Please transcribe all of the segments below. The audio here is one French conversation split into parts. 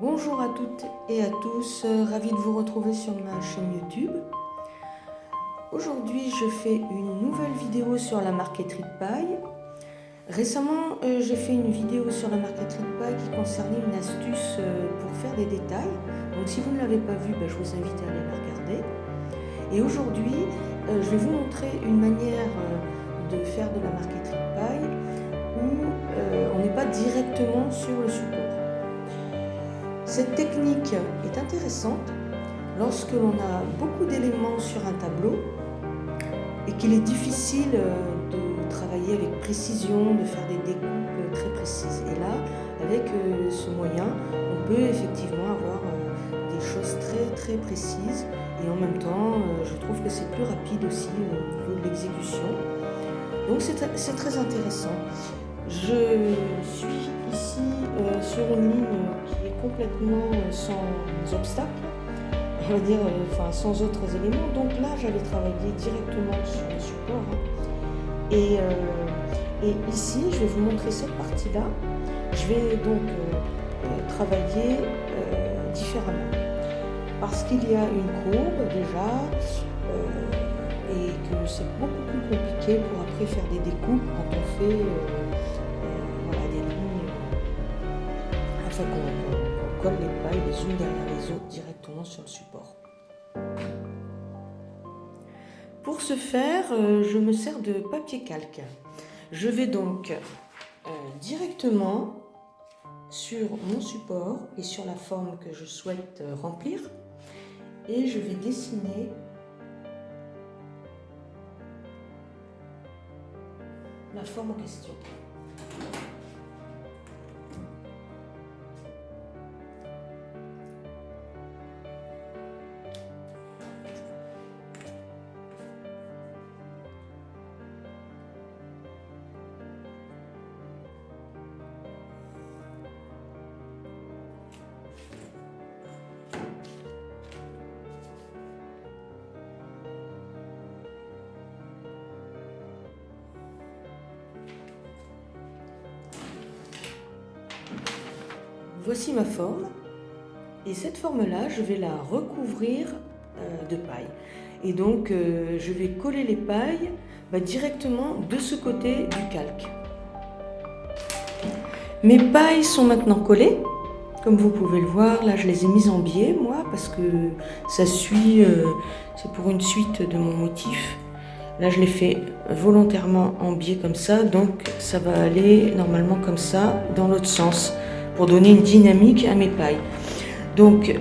Bonjour à toutes et à tous, ravi de vous retrouver sur ma chaîne YouTube. Aujourd'hui, je fais une nouvelle vidéo sur la marqueterie de paille. Récemment, j'ai fait une vidéo sur la marqueterie de paille qui concernait une astuce pour faire des détails. Donc si vous ne l'avez pas vue, je vous invite à aller la regarder. Et aujourd'hui, je vais vous montrer une manière de faire de la marqueterie de paille où on n'est pas directement sur le support. Cette technique est intéressante lorsque l'on a beaucoup d'éléments sur un tableau et qu'il est difficile de travailler avec précision, de faire des découpes très précises. Et là, avec ce moyen, on peut effectivement avoir des choses très précises et en même temps, je trouve que c'est plus rapide aussi au niveau de l'exécution. Donc c'est très intéressant. Je suis ici sur une ligne qui est complètement sans obstacle, on va dire, sans autres éléments. Donc là, j'avais travaillé directement sur le support. Et ici, je vais vous montrer cette partie-là. Je vais donc travailler différemment. Parce qu'il y a une courbe déjà, et que c'est beaucoup plus compliqué pour après faire des découpes quand on fait des lignes, afin qu'on colle les pailles les unes derrière les autres directement sur le support. Pour ce faire, je me sers de papier calque. Je vais donc directement sur mon support et sur la forme que je souhaite remplir, et je vais dessiner la forme en question. Voici ma forme, et cette forme-là, je vais la recouvrir de paille. Et donc, je vais coller les pailles directement de ce côté du calque. Mes pailles sont maintenant collées, comme vous pouvez le voir. Là, je les ai mises en biais, moi, parce que ça suit, c'est pour une suite de mon motif. Là, je l'ai fait volontairement en biais comme ça, donc ça va aller normalement comme ça, dans l'autre sens, pour donner une dynamique à mes pailles. Donc,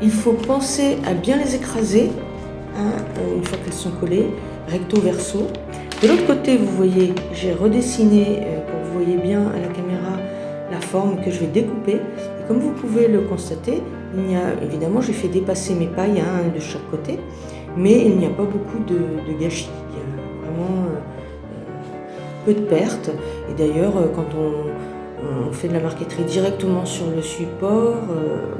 il faut penser à bien les écraser, une fois qu'elles sont collées, recto verso. De l'autre côté, vous voyez, j'ai redessiné, pour que vous voyez bien à la caméra, la forme que je vais découper. Et comme vous pouvez le constater, évidemment, j'ai fait dépasser mes pailles de chaque côté, mais il n'y a pas beaucoup de gâchis. Il y a vraiment peu de pertes. Et d'ailleurs, quand on fait de la marqueterie directement sur le support,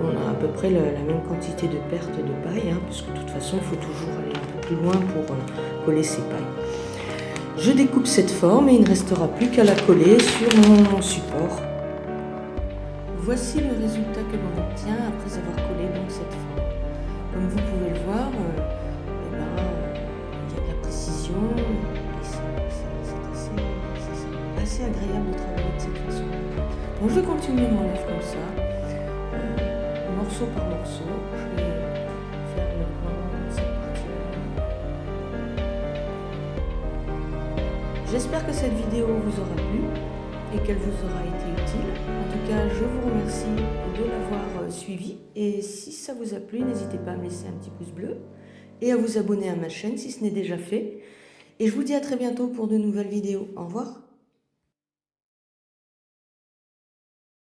on a à peu près la même quantité de pertes de paille, puisque de toute façon, il faut toujours aller un peu plus loin pour coller ces pailles. Je découpe cette forme et il ne restera plus qu'à la coller sur mon support. Voici le résultat que l'on obtient après avoir collé donc cette forme. Comme vous pouvez le voir, il y a de la précision, et c'est assez agréable de travailler de cette façon. Donc je vais continuer mon œuvre comme ça, morceau par morceau. Je vais faire maintenant cette partie-là. J'espère que cette vidéo vous aura plu et qu'elle vous aura été utile. En tout cas, je vous remercie de l'avoir suivi, et si ça vous a plu, n'hésitez pas à me laisser un petit pouce bleu et à vous abonner à ma chaîne si ce n'est déjà fait. Et je vous dis à très bientôt pour de nouvelles vidéos. Au revoir.